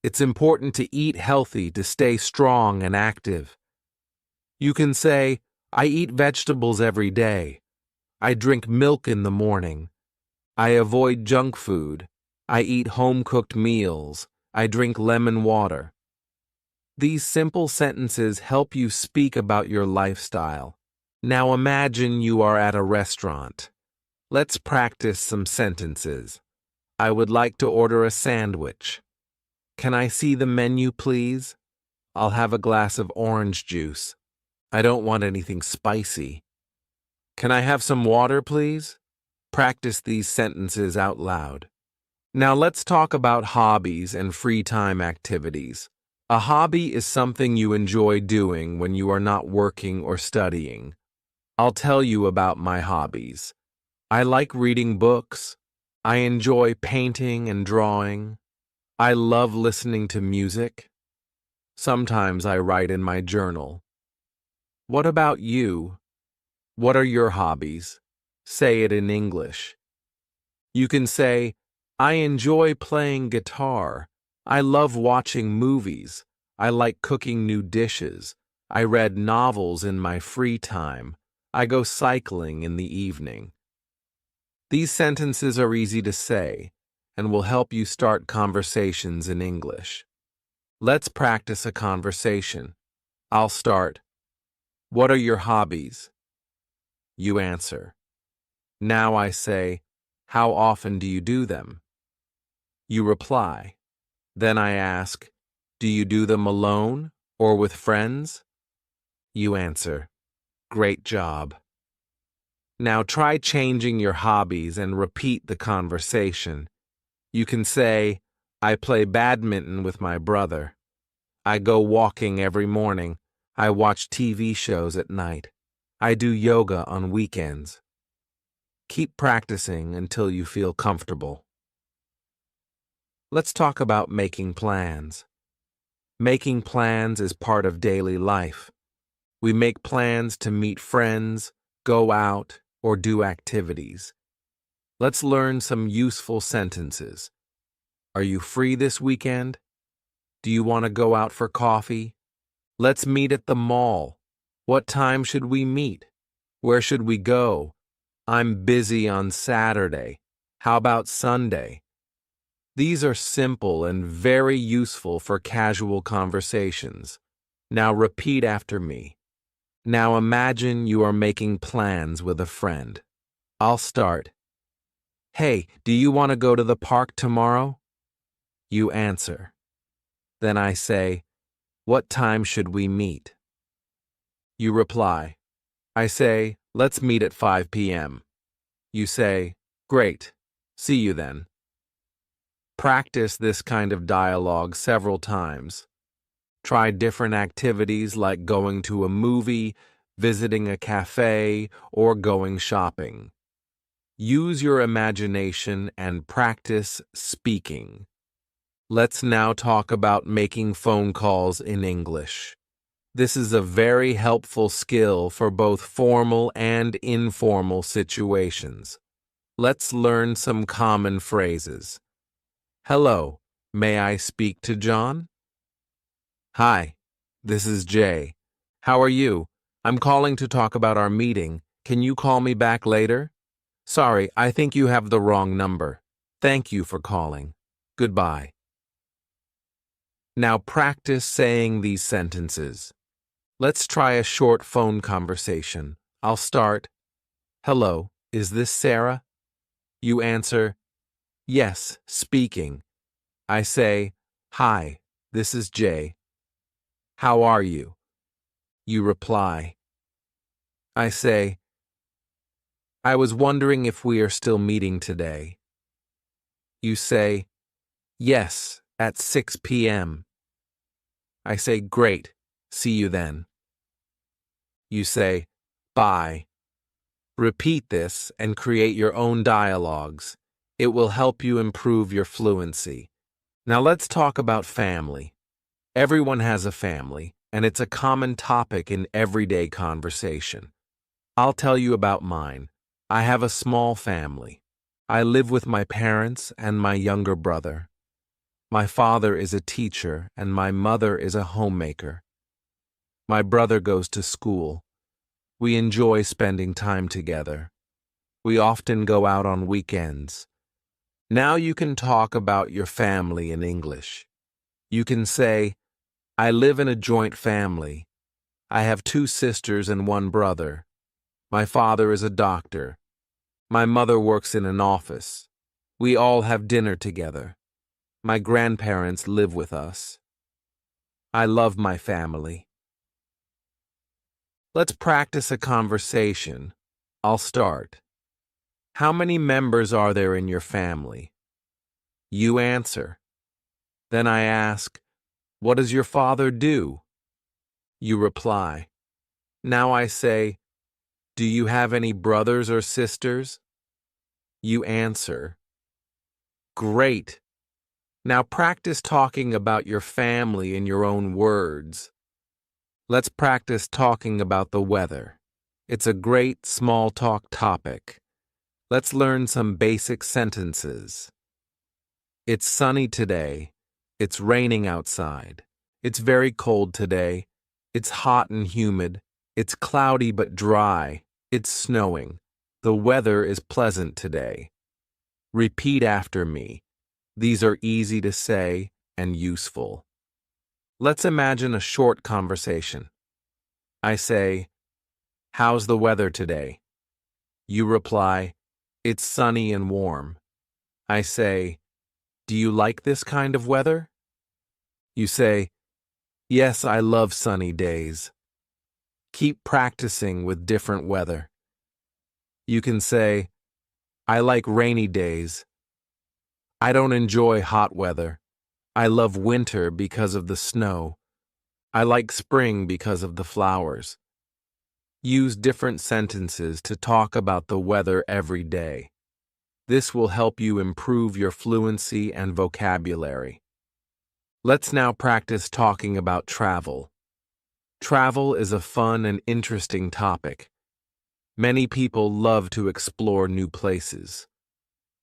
It's important to eat healthy to stay strong and active. You can say, I eat vegetables every day. I drink milk in the morning. I avoid junk food. I eat home-cooked meals. I drink lemon water. These simple sentences help you speak about your lifestyle. Now imagine you are at a restaurant. Let's practice some sentences. I would like to order a sandwich. Can I see the menu, please? I'll have a glass of orange juice. I don't want anything spicy. Can I have some water, please? Practice these sentences out loud. Now let's talk about hobbies and free time activities. A hobby is something you enjoy doing when you are not working or studying. I'll tell you about my hobbies. I like reading books. I enjoy painting and drawing. I love listening to music. Sometimes I write in my journal. What about you? What are your hobbies? Say it in English. You can say, I enjoy playing guitar. I love watching movies. I like cooking new dishes. I read novels in my free time. I go cycling in the evening. These sentences are easy to say and will help you start conversations in English. Let's practice a conversation. I'll start. What are your hobbies? You answer. Now I say, how often do you do them? You reply. Then I ask, do you do them alone or with friends? You answer, great job. Now try changing your hobbies and repeat the conversation. You can say, I play badminton with my brother. I go walking every morning. I watch TV shows at night. I do yoga on weekends. Keep practicing until you feel comfortable. Let's talk about making plans. Making plans is part of daily life. We make plans to meet friends, go out, or do activities. Let's learn some useful sentences. Are you free this weekend? Do you want to go out for coffee? Let's meet at the mall. What time should we meet? Where should we go? I'm busy on Saturday. How about Sunday? These are simple and very useful for casual conversations. Now repeat after me. Now imagine you are making plans with a friend. I'll start. Hey, do you want to go to the park tomorrow? You answer. Then I say, what time should we meet? You reply. I say, let's meet at 5 p.m. You say, great. See you then. Practice this kind of dialogue several times. Try different activities like going to a movie, visiting a cafe, or going shopping. Use your imagination and practice speaking. Let's now talk about making phone calls in English. This is a very helpful skill for both formal and informal situations. Let's learn some common phrases. Hello, may I speak to John? Hi, this is Jay. How are you? I'm calling to talk about our meeting. Can you call me back later? Sorry, I think you have the wrong number. Thank you for calling. Goodbye. Now practice saying these sentences. Let's try a short phone conversation. I'll start. Hello, is this Sarah? You answer, yes, speaking. I say, hi, this is Jay. How are you? You reply. I say, I was wondering if we are still meeting today. You say, yes, at 6 p.m. I say, great, see you then. You say, bye. Repeat this and create your own dialogues. It will help you improve your fluency. Now let's talk about family. Everyone has a family, and it's a common topic in everyday conversation. I'll tell you about mine. I have a small family. I live with my parents and my younger brother. My father is a teacher, and my mother is a homemaker. My brother goes to school. We enjoy spending time together. We often go out on weekends. Now you can talk about your family in English. You can say, I live in a joint family. I have 2 sisters and 1 brother. My father is a doctor. My mother works in an office. We all have dinner together. My grandparents live with us. I love my family. Let's practice a conversation. I'll start. How many members are there in your family? You answer. Then I ask, what does your father do? You reply. Now I say, do you have any brothers or sisters? You answer. Great. Now practice talking about your family in your own words. Let's practice talking about the weather. It's a great small talk topic. Let's learn some basic sentences. It's sunny today. It's raining outside. It's very cold today. It's hot and humid. It's cloudy but dry. It's snowing. The weather is pleasant today. Repeat after me. These are easy to say and useful. Let's imagine a short conversation. I say, how's the weather today? You reply, it's sunny and warm. I say, do you like this kind of weather? You say, yes, I love sunny days. Keep practicing with different weather. You can say, I like rainy days. I don't enjoy hot weather. I love winter because of the snow. I like spring because of the flowers. Use different sentences to talk about the weather every day. This will help you improve your fluency and vocabulary. Let's now practice talking about travel. Travel is a fun and interesting topic. Many people love to explore new places.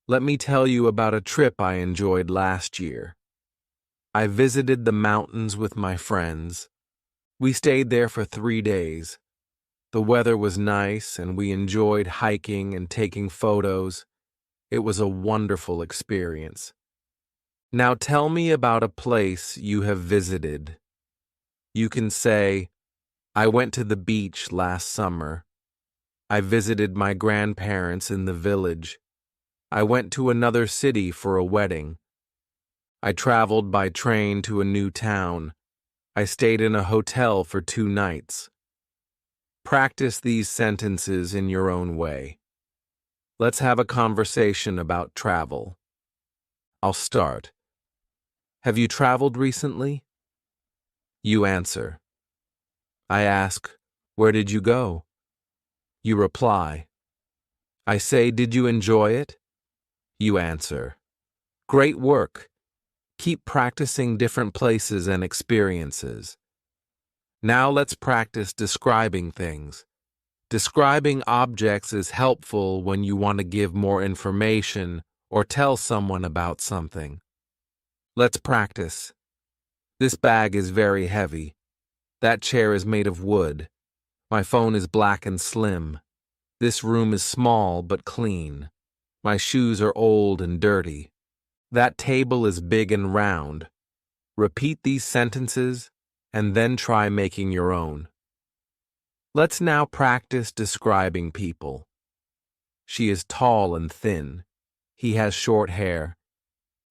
Let me tell you about a trip I enjoyed last year. I visited the mountains with my friends. We stayed there for 3 days. The weather was nice and we enjoyed hiking and taking photos. It was a wonderful experience. Now tell me about a place you have visited. You can say, I went to the beach last summer. I visited my grandparents in the village. I went to another city for a wedding. I traveled by train to a new town. I stayed in a hotel for 2 nights. Practice these sentences in your own way. Let's have a conversation about travel. I'll start. Have you traveled recently? You answer. I ask, where did you go? You reply. I say, did you enjoy it? You answer. Great work. Keep practicing different places and experiences. Now let's practice describing things. Describing objects is helpful when you want to give more information or tell someone about something. Let's practice. This bag is very heavy. That chair is made of wood. My phone is black and slim. This room is small but clean. My shoes are old and dirty. That table is big and round. Repeat these sentences and then try making your own. Let's now practice describing people. She is tall and thin. He has short hair.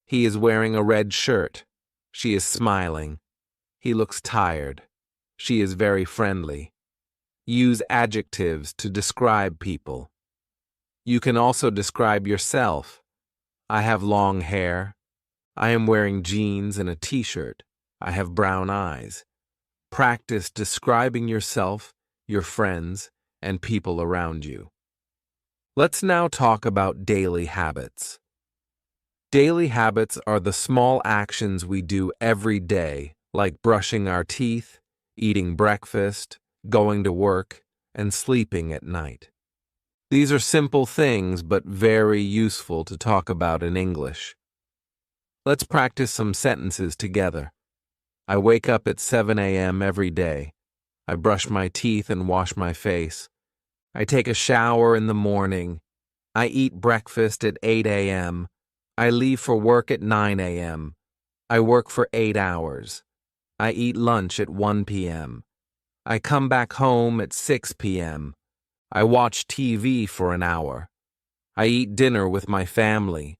He is wearing a red shirt. She is smiling. He looks tired. She is very friendly. Use adjectives to describe people. You can also describe yourself. I have long hair. I am wearing jeans and a t-shirt. I have brown eyes. Practice describing yourself, your friends, and people around you. Let's now talk about daily habits. Daily habits are the small actions we do every day, like brushing our teeth, eating breakfast, going to work, and sleeping at night. These are simple things, but very useful to talk about in English. Let's practice some sentences together. I wake up at 7 a.m. every day. I brush my teeth and wash my face. I take a shower in the morning. I eat breakfast at 8 a.m. I leave for work at 9 a.m. I work for 8 hours. I eat lunch at 1 p.m. I come back home at 6 p.m. I watch TV for an hour. I eat dinner with my family.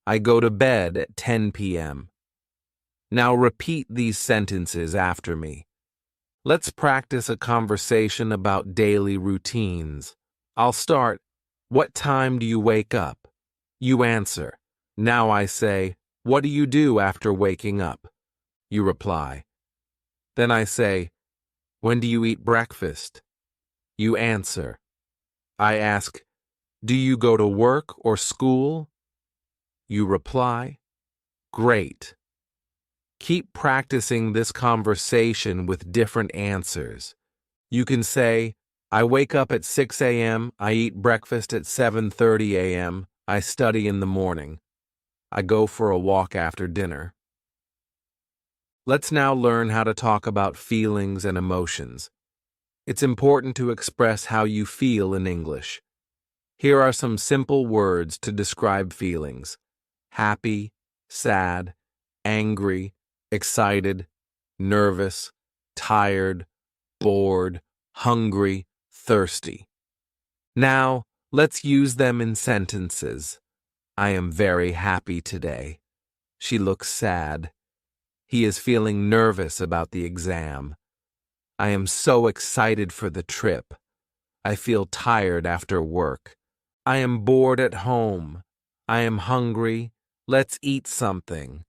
I go to bed at 10 p.m. Now repeat these sentences after me. Let's practice a conversation about daily routines. I'll start. What time do you wake up? You answer. Now I say, what do you do after waking up? You reply. Then I say, when do you eat breakfast? You answer. I ask, do you go to work or school? You reply, great. Keep practicing this conversation with different answers. You can say, I wake up at 6 a.m., I eat breakfast at 7:30 a.m., I study in the morning. I go for a walk after dinner. Let's now learn how to talk about feelings and emotions. It's important to express how you feel in English. Here are some simple words to describe feelings: happy, sad, angry, excited, nervous, tired, bored, hungry, thirsty. Now, let's use them in sentences. I am very happy today. She looks sad. He is feeling nervous about the exam. I am so excited for the trip. I feel tired after work. I am bored at home. I am hungry. Let's eat something.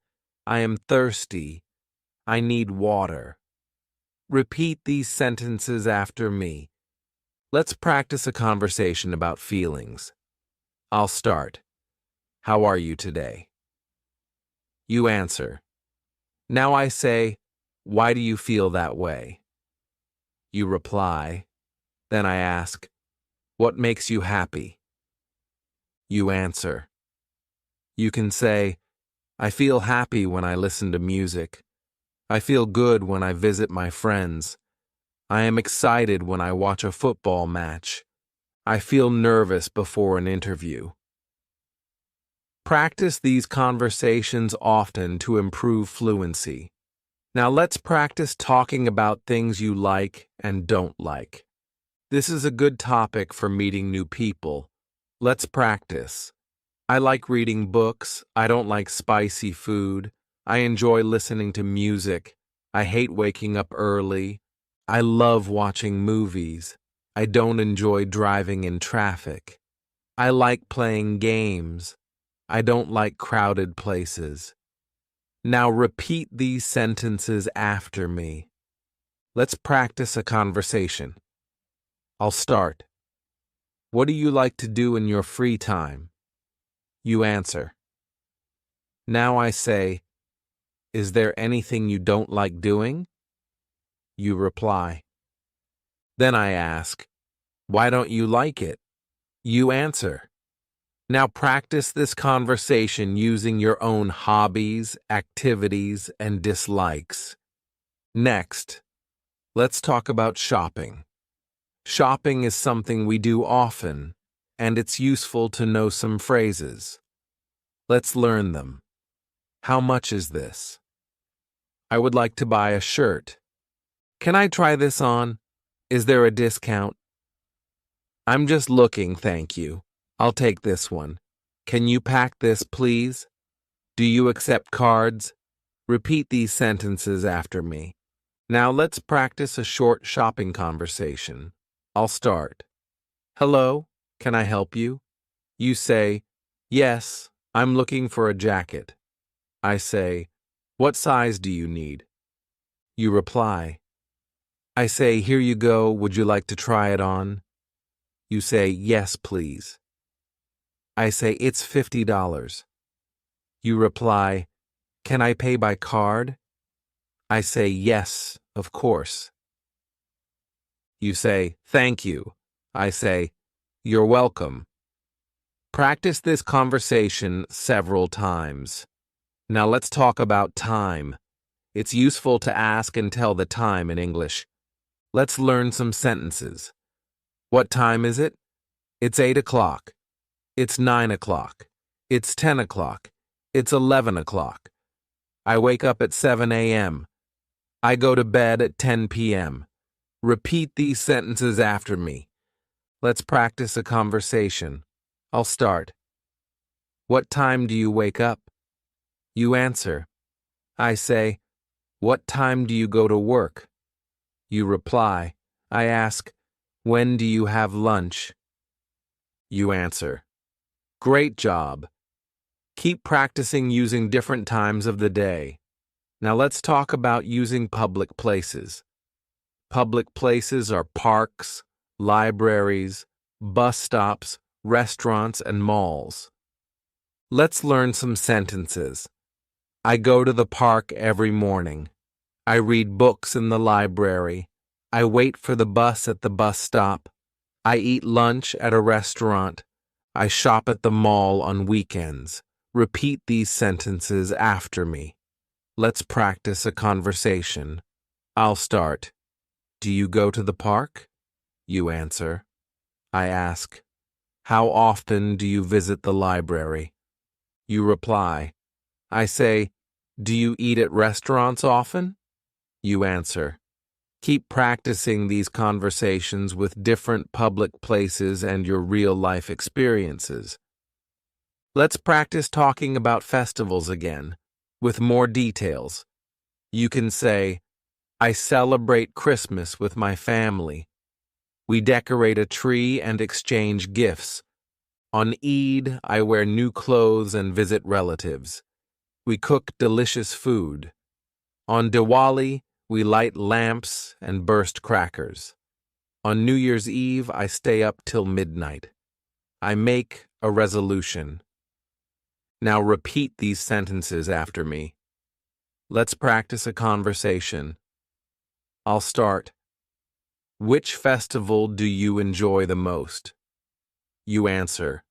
I am thirsty. I need water. Repeat these sentences after me. Let's practice a conversation about feelings. I'll start. How are you today? You answer. Now I say, why do you feel that way? You reply. Then I ask, what makes you happy? You answer. You can say, I feel happy when I listen to music. I feel good when I visit my friends. I am excited when I watch a football match. I feel nervous before an interview. Practice these conversations often to improve fluency. Now let's practice talking about things you like and don't like. This is a good topic for meeting new people. Let's practice. I like reading books. I don't like spicy food. I enjoy listening to music. I hate waking up early. I love watching movies. I don't enjoy driving in traffic. I like playing games. I don't like crowded places. Now repeat these sentences after me. Let's practice a conversation. I'll start. What do you like to do in your free time? You answer. Now I say, is there anything you don't like doing? You reply. Then I ask, why don't you like it? You answer. Now practice this conversation using your own hobbies, activities, and dislikes. Next, let's talk about shopping. Shopping is something we do often, and it's useful to know some phrases. Let's learn them. How much is this? I would like to buy a shirt. Can I try this on? Is there a discount? I'm just looking, thank you. I'll take this one. Can you pack this, please? Do you accept cards? Repeat these sentences after me. Now let's practice a short shopping conversation. I'll start. Hello, can I help you? You say, yes, I'm looking for a jacket. I say, what size do you need? You reply. I say, here you go, would you like to try it on? You say, yes, please. I say, it's $50. You reply, can I pay by card? I say, yes, of course. You say, thank you. I say, you're welcome. Practice this conversation several times. Now let's talk about time. It's useful to ask and tell the time in English. Let's learn some sentences. What time is it? It's 8 o'clock. It's 9 o'clock. It's 10 o'clock. It's 11 o'clock. I wake up at 7 a.m. I go to bed at 10 p.m. Repeat these sentences after me. Let's practice a conversation. I'll start. What time do you wake up? You answer. I say, what time do you go to work? You reply. I ask, when do you have lunch? You answer. Great job. Keep practicing using different times of the day. Now let's talk about using public places. Public places are parks, libraries, bus stops, restaurants, and malls. Let's learn some sentences. I go to the park every morning. I read books in the library. I wait for the bus at the bus stop. I eat lunch at a restaurant. I shop at the mall on weekends. Repeat these sentences after me. Let's practice a conversation. I'll start. Do you go to the park? You answer. I ask. How often do you visit the library? You reply. I say, do you eat at restaurants often? You answer. Keep practicing these conversations with different public places and your real-life experiences. Let's practice talking about festivals again, with more details. You can say, I celebrate Christmas with my family. We decorate a tree and exchange gifts. On Eid, I wear new clothes and visit relatives. We cook delicious food. On Diwali, we light lamps and burst crackers. On New Year's Eve, I stay up till midnight. I make a resolution. Now repeat these sentences after me. Let's practice a conversation. I'll start. Which festival do you enjoy the most? You answer.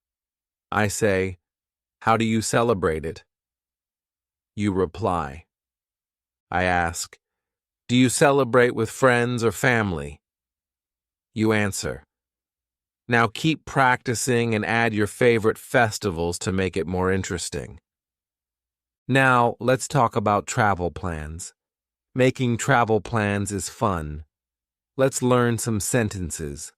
I say, how do you celebrate it? You reply. I ask, do you celebrate with friends or family? You answer. Now keep practicing and add your favorite festivals to make it more interesting. Now let's talk about travel plans. Making travel plans is fun. Let's learn some sentences.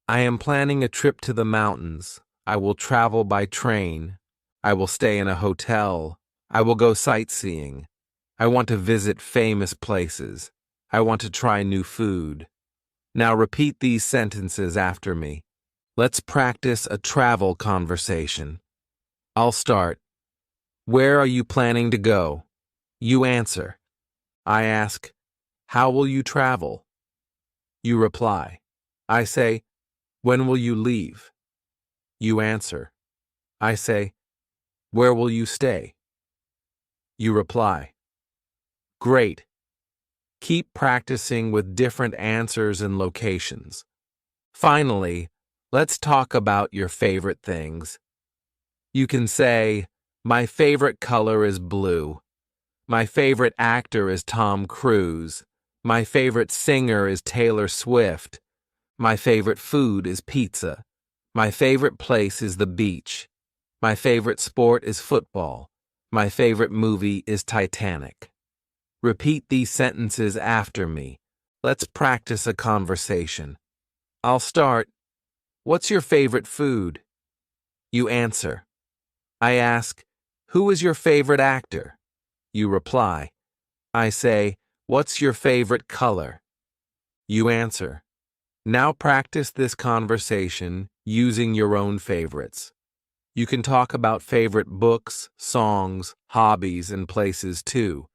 I am planning a trip to the mountains. I will travel by train. I will stay in a hotel. I will go sightseeing. I want to visit famous places. I want to try new food. Now repeat these sentences after me. Let's practice a travel conversation. I'll start. Where are you planning to go? You answer. I ask, how will you travel? You reply. I say, when will you leave? You answer. I say, where will you stay? You reply. Great. Keep practicing with different answers and locations. Finally, let's talk about your favorite things. You can say, my favorite color is blue. My favorite actor is Tom Cruise. My favorite singer is Taylor Swift. My favorite food is pizza. My favorite place is the beach. My favorite sport is football. My favorite movie is Titanic. Repeat these sentences after me. Let's practice a conversation. I'll start. What's your favorite food? You answer. I ask, who is your favorite actor? You reply. I say, what's your favorite color? You answer. Now practice this conversation using your own favorites. You can talk about favorite books, songs, hobbies, and places too.